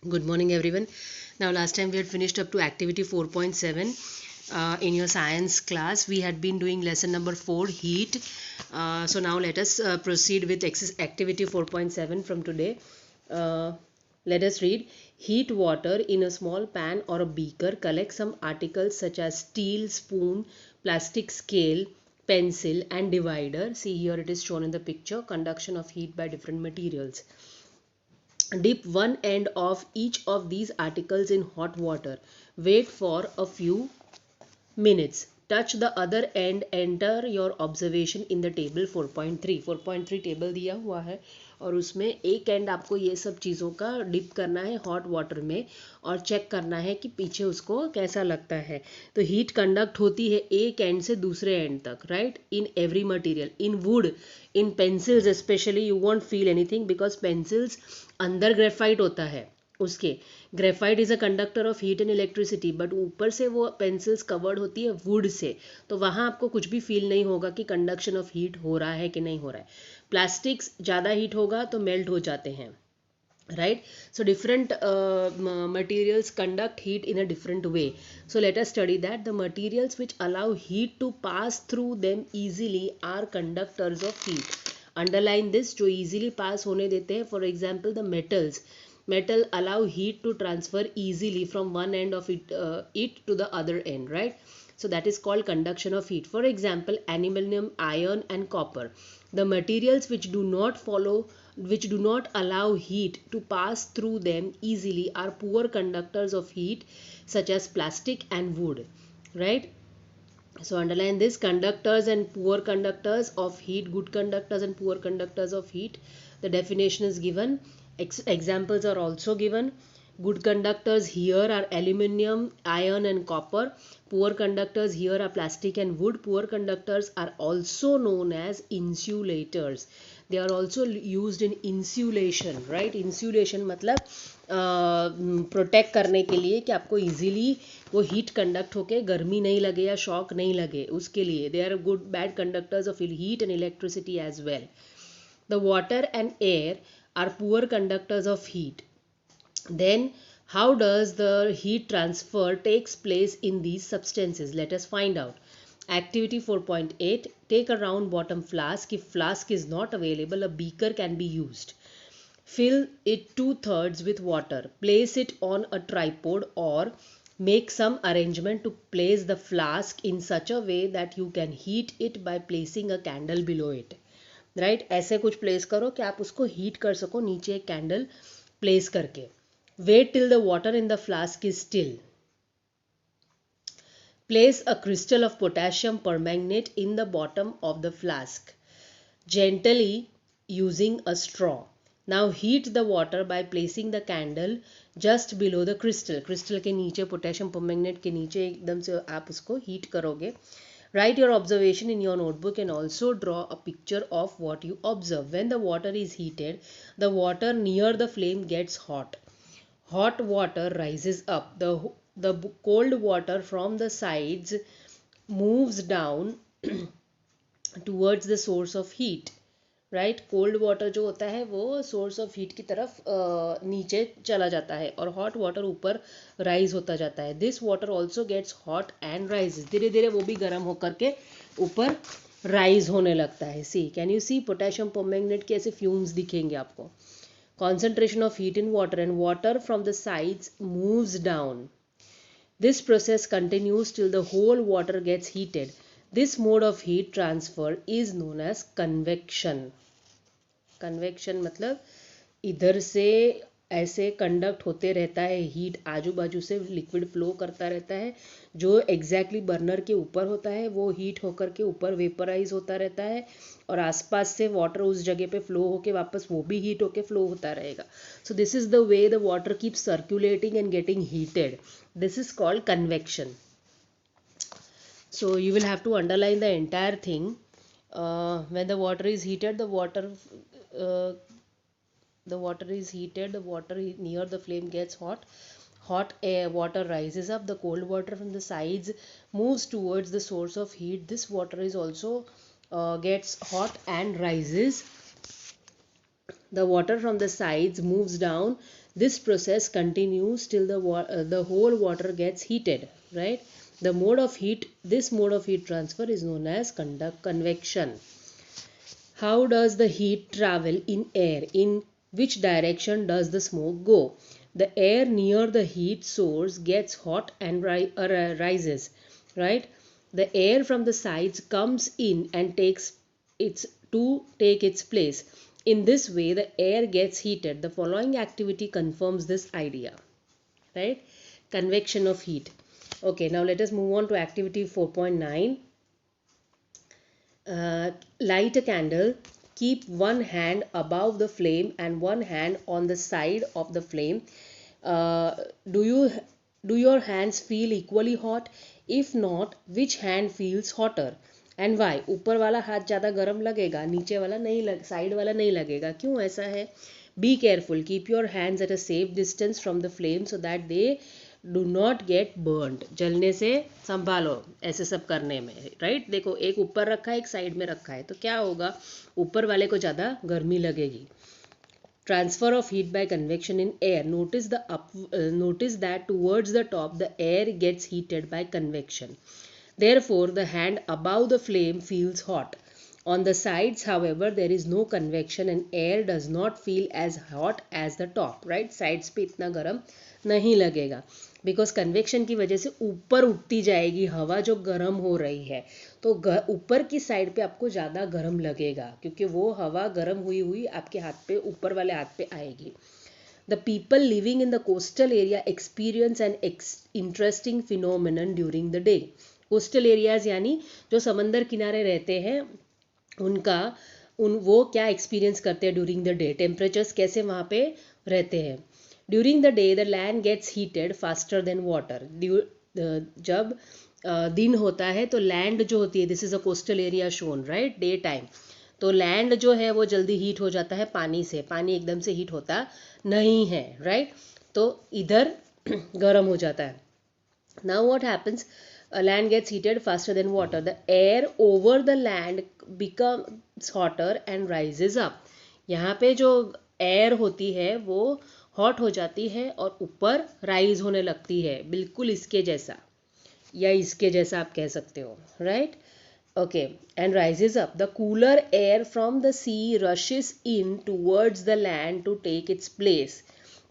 Good morning, everyone. Now, last time we had finished up to activity 4.7 in your science class. We had been doing lesson number 4, heat. So, now let us proceed with activity 4.7 from today. Uh, Let us read. Heat water in a small pan or a beaker. Collect some articles such as steel, spoon, plastic scale, pencil, and divider. See, here it is shown in the picture. Conduction of heat by different materials. Dip one end of each of these articles in hot water. Wait for a few minutes. Touch the other end. Enter your observation in the table 4.3. 4.3 table दिया हुआ है और उसमें एक and आपको ये सब चीज़ों का डिप करना है हॉट वाटर में और चेक करना है कि पीछे उसको कैसा लगता है. तो हीट कंडक्ट होती है एक एंड से दूसरे एंड तक, right, in every material. In would, in pencils specially you want feel anything because pencils अंदर ग्रेफाइट होता है उसके. Graphite is a conductor of heat and electricity, but ऊपर से वो पेंसिल्स कवर्ड होती है वुड से, तो वहाँ आपको कुछ भी फील नहीं होगा कि कंडक्शन ऑफ हीट हो रहा है कि नहीं हो रहा है. प्लास्टिक्स ज़्यादा हीट होगा तो मेल्ट हो जाते हैं, right? So different materials conduct heat in a different way. So let us study that. The materials which allow heat to pass through them easily are conductors of heat. Underline this, जो easily pass होने देते हैं. For example, the metals. Metal allow heat to transfer easily from one end of it to the other end, right? So that is called conduction of heat. For example, aluminum, iron, and copper. The materials which do not allow heat to pass through them easily are poor conductors of heat, such as plastic and wood, right? So underline this: conductors and poor conductors of heat, good conductors and poor conductors of heat. The definition is given. Examples are also given. Good conductors here are aluminium, iron, and copper. Poor conductors here are plastic and wood. Poor conductors are also known as insulators. They are also used in insulation, right? Insulation मतलब protect करने के लिए कि आपको easily वो heat conduct होके गर्मी नहीं लगे या शॉक नहीं लगे, उसके लिए they are good bad conductors of heat and electricity as well. The water and air are poor conductors of heat. Then, how does the heat transfer takes place in these substances? Let us find out. Activity 4.8. Take a round bottom flask. If flask is not available, a beaker can be used. Fill it 2/3 with water. Place it on a tripod or make some arrangement to place the flask in such a way that you can heat it by placing a candle below it. Right, ऐसे कुछ place करो कि आप उसको heat कर सको नीचे एक कैंडल प्लेस करके. Wait till the water in the flask is still. Place a crystal of potassium permanganate in the bottom of the flask, gently using a straw. Now heat the water by placing the candle just below the crystal. Crystal के नीचे, potassium permanganate के नीचे एकदम से आप उसको heat करोगे. Write your observation in your notebook and also draw a picture of what you observe. When the water is heated, the water near the flame gets hot. Hot water rises up. The cold water from the sides moves down towards the source of heat. Right, cold water जो होता है वो source of heat की तरफ नीचे चला जाता है और हॉट वाटर ऊपर राइज होता जाता है. This water also gets hot and rises. धीरे धीरे वो भी गर्म होकर के ऊपर राइज होने लगता है. See, can you see potassium permanganate के ऐसे फ्यूम्स दिखेंगे आपको. Concentration of heat in water and water from the sides moves down. This process continues till the whole water gets heated. This mode of heat transfer is known as convection. Convection मतलब इधर से ऐसे conduct होते रहता है heat, आजू बाजू से लिक्विड फ्लो करता रहता है. जो एग्जैक्टली बर्नर के ऊपर होता है वो हीट होकर के ऊपर वेपराइज होता रहता है और आसपास से वाटर उस जगह पे फ्लो होके वापस वो भी हीट होके फ्लो होता रहेगा. So this is the way the water keeps circulating and getting heated. This is called convection. So you will have to underline the entire thing. When the water is heated, uh, the water is heated, the water near the flame gets hot. Hot air water rises up. The cold water from the sides moves towards the source of heat. This water is also gets hot and rises. The water from the sides moves down. This process continues till the whole water gets heated, right? This mode of heat transfer is known as convection. How does the heat travel in air? In which direction does the smoke go? The air near the heat source gets hot and rises, right? The air from the sides comes in and takes its place. In this way, the air gets heated. The following activity confirms this idea, right? Convection of heat. Okay, now let us move on to activity 4.9. Light a candle. Keep one hand above the flame and one hand on the side of the flame. Do your hands feel equally hot? If not, which hand feels hotter and why? ऊपर वाला हाथ ज़्यादा गर्म लगेगा, नीचे वाला नहीं side वाला नहीं लगेगा. क्यों ऐसा है? Be careful. Keep your hands at a safe distance from the flame so that they do not gate burned. जलने से संभालो ऐसे सब करने में, राइट? देखो, एक ऊपर रखा है, एक साइड में रखा है, तो क्या होगा? ऊपर वाले को ज़्यादा गर्मी लगेगी. Transfer of heat by convection in air. Notice that towards the top the air gets heated by convection. Therefore, the hand above the flame feels hot. On the sides, however, there is no convection and air does not feel as hot as the top, right? Sides पे इतना गर्म नहीं लगेगा, because convection की वजह से ऊपर उठती जाएगी हवा जो गर्म हो रही है, तो ऊपर की साइड पे आपको ज़्यादा गर्म लगेगा क्योंकि वो हवा गर्म हुई हुई आपके हाथ पे, ऊपर वाले हाथ पे आएगी. The people living in the coastal area experience an interesting phenomenon during the day. Coastal areas यानी जो समंदर किनारे रहते हैं वो क्या एक्सपीरियंस करते हैं ड्यूरिंग द डे? टेम्परेचर्स कैसे वहाँ पे रहते हैं? During the day the land gets heated faster than water. जब दिन होता है तो लैंड जो होती है, this is a coastal area shown, right? Day time, तो लैंड जो है वो जल्दी हीट हो जाता है पानी से. पानी एकदम से हीट होता नहीं है, राइट? तो इधर गर्म हो जाता है. Now what happens? Land gets heated faster than water. The air over the land becomes hotter and rises up. यहाँ पे जो एयर होती है वो हॉट हो जाती है और ऊपर राइज होने लगती है, बिल्कुल इसके जैसा या इसके जैसा आप कह सकते हो, right? Okay, and rises up. The cooler air from the sea rushes in towards the land to take its place.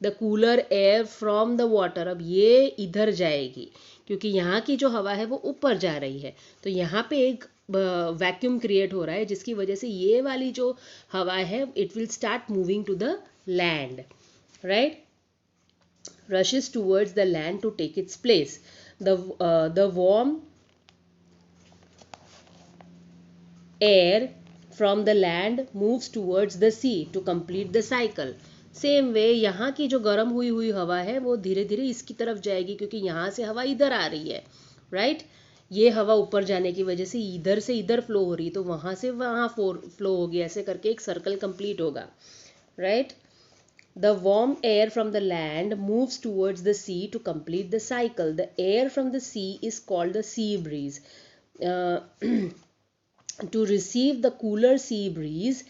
The cooler air from the water, अब ये इधर जाएगी क्योंकि यहाँ की जो हवा है वो ऊपर जा रही है, तो यहाँ पे एक वैक्यूम क्रिएट हो रहा है जिसकी वजह से ये वाली जो हवा है it will start moving to the land, right? Rushes towards the land to take its place. The warm air from the land moves towards the sea to complete the cycle. Same way यहाँ की जो गर्म हुई हुई हवा है वो धीरे धीरे इसकी तरफ जाएगी क्योंकि यहाँ से हवा इधर आ रही है, राइट? ये हवा ऊपर जाने की वजह से इधर फ्लो हो रही, तो वहाँ से वहाँ फ्लो होगी, ऐसे करके एक सर्कल कंप्लीट होगा, right? The warm air from the land moves towards the sea to complete the cycle. The air from the sea is called the sea breeze. To receive the cooler sea breeze,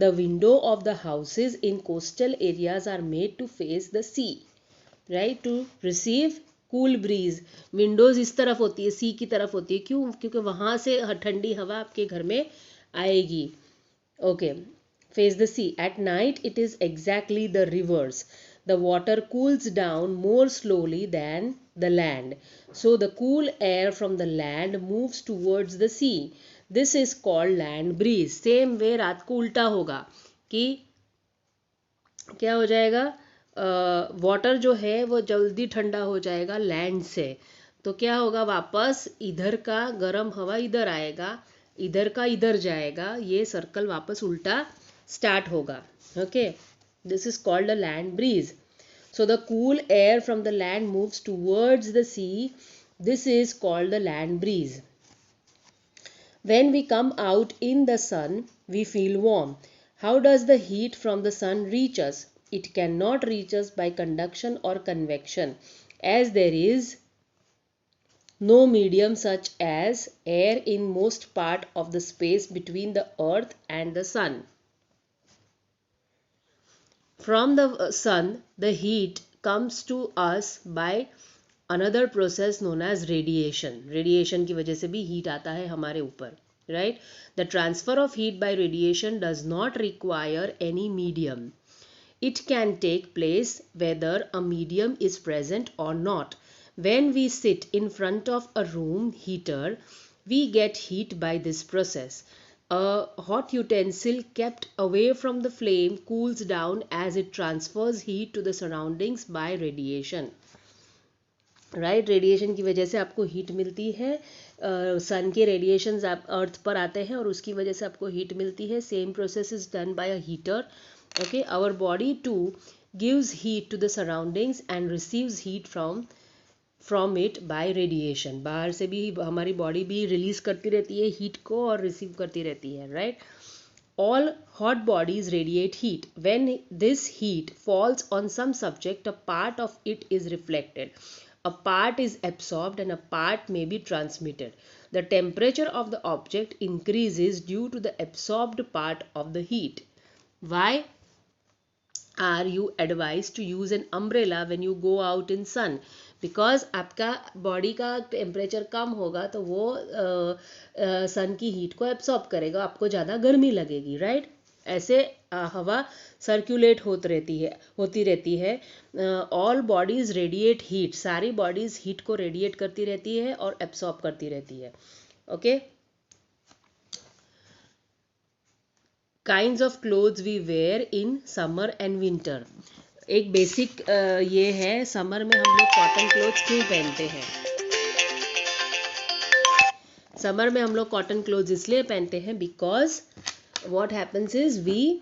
the window of the houses in coastal areas are made to face the sea, right? To receive cool breeze, windows इस तरफ होती है, sea की तरफ होती है. क्यों? क्योंकि वहाँ से ठंडी हवा आपके घर में आएगी. Okay, face the sea. At night it is exactly the reverse. The water cools down more slowly than the land, so the cool air from the land moves towards the sea. This is called land breeze. Same way रात को उल्टा होगा कि क्या हो जाएगा? Water जो है वो जल्दी ठंडा हो जाएगा लैंड से, तो क्या होगा? वापस इधर का गर्म हवा इधर आएगा, इधर का इधर जाएगा, ये सर्कल वापस उल्टा स्टार्ट होगा. Okay, this is called a land breeze. So the cool air from the land moves towards the sea. This is called the land breeze. When we come out in the sun, we feel warm. How does the heat from the sun reach us? It cannot reach us by conduction or convection, as there is no medium such as air in most part of the space between the earth and the sun. From the sun, the heat comes to us by another process known as radiation. Radiation की वजह से भी heat आता है हमारे ऊपर, right? The transfer of heat by radiation does not require any medium. It can take place whether a medium is present or not. When we sit in front of a room heater, we get heat by this process. A hot utensil kept away from the flame cools down as it transfers heat to the surroundings by radiation. Right, radiation की वजह से आपको heat मिलती है, सन के radiations आप अर्थ पर आते हैं और उसकी वजह से आपको हीट मिलती है. Same process is done by a heater. Okay, our body too gives heat to the surroundings and receives heat from it by radiation. बाहर से भी हमारी बॉडी भी रिलीज करती रहती है हीट को और रिसीव करती रहती है, right. All hot bodies radiate heat. When this heat falls on some subject, a part of it is reflected. A part is absorbed and a part may be transmitted. The temperature of the object increases due to the absorbed part of the heat. Why are you advised to use an umbrella when you go out in sun? Because आपका body का temperature कम होगा तो वो सन की heat को absorb करेगा, आपको ज़्यादा गर्मी लगेगी, राइट. ऐसे हवा सर्कुलेट होती रहती है. All bodies radiate heat. सारी बॉडीज हीट को रेडिएट करती रहती है और एब्सॉर्ब करती रहती है. Okay, kinds of clothes we wear in summer and winter. एक बेसिक ये है, समर में हम लोग कॉटन क्लोथ्स क्यों पहनते हैं. समर में हम लोग कॉटन क्लोथ्स इसलिए पहनते हैं because what happens is we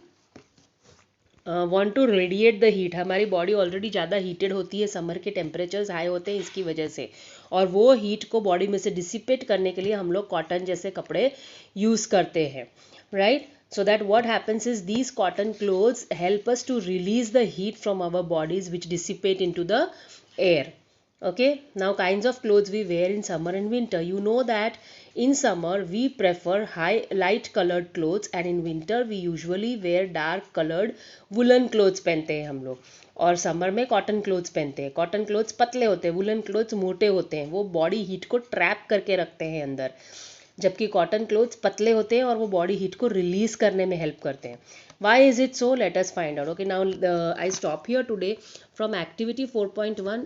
want to radiate the heat. हमारी बॉडी ऑलरेडी ज़्यादा हीटेड होती है, समर के टेम्परेचर्स हाई होते हैं इसकी वजह से, और वो हीट को बॉडी में से डिसिपेट करने के लिए हम लोग कॉटन जैसे कपड़े यूज़ करते हैं, right. So that what happens is these cotton clothes help us to release the heat from our bodies which dissipate into the air. Okay, now kinds of clothes we wear in summer and winter. You know that in summer we prefer light colored clothes and in winter we usually wear dark colored woolen clothes पहनते हैं हम लोग. और summer में cotton clothes पहनते हैं. Cotton clothes पतले होते हैं, वुलन क्लोथ्स मोटे होते हैं, वो बॉडी हीट को ट्रैप करके रखते हैं अंदर, जबकि कॉटन क्लोथ्स पतले होते हैं और वो बॉडी हीट को रिलीज करने में हेल्प करते हैं. Why is it so? Let us find out. Okay, now I stop here today from activity 4.1.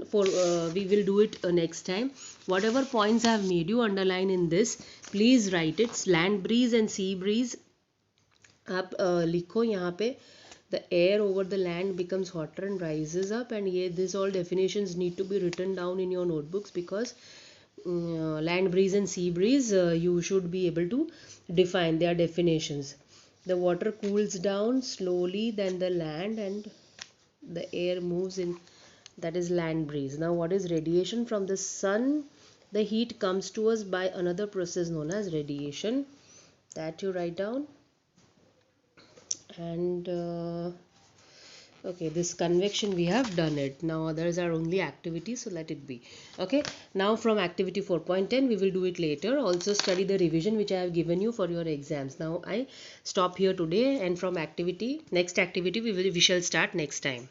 We will do it next time. Whatever points I have made you underline in this, please write it. Land breeze and sea breeze आप लिखो यहाँ पे. The air over the land becomes hotter and rises up, and this all definitions need to be written down in your notebooks because land breeze and sea breeze you should be able to define their definitions. The water cools down slowly than the land and the air moves in, that is land breeze. Now what is radiation from the sun? The heat comes to us by another process known as radiation, that you write down. And okay, this convection we have done it. Now others are only activities, so let it be. Okay, now from activity 4.10 we will do it later. Also study the revision which I have given you for your exams. Now I stop here today, and from next activity we shall start next time.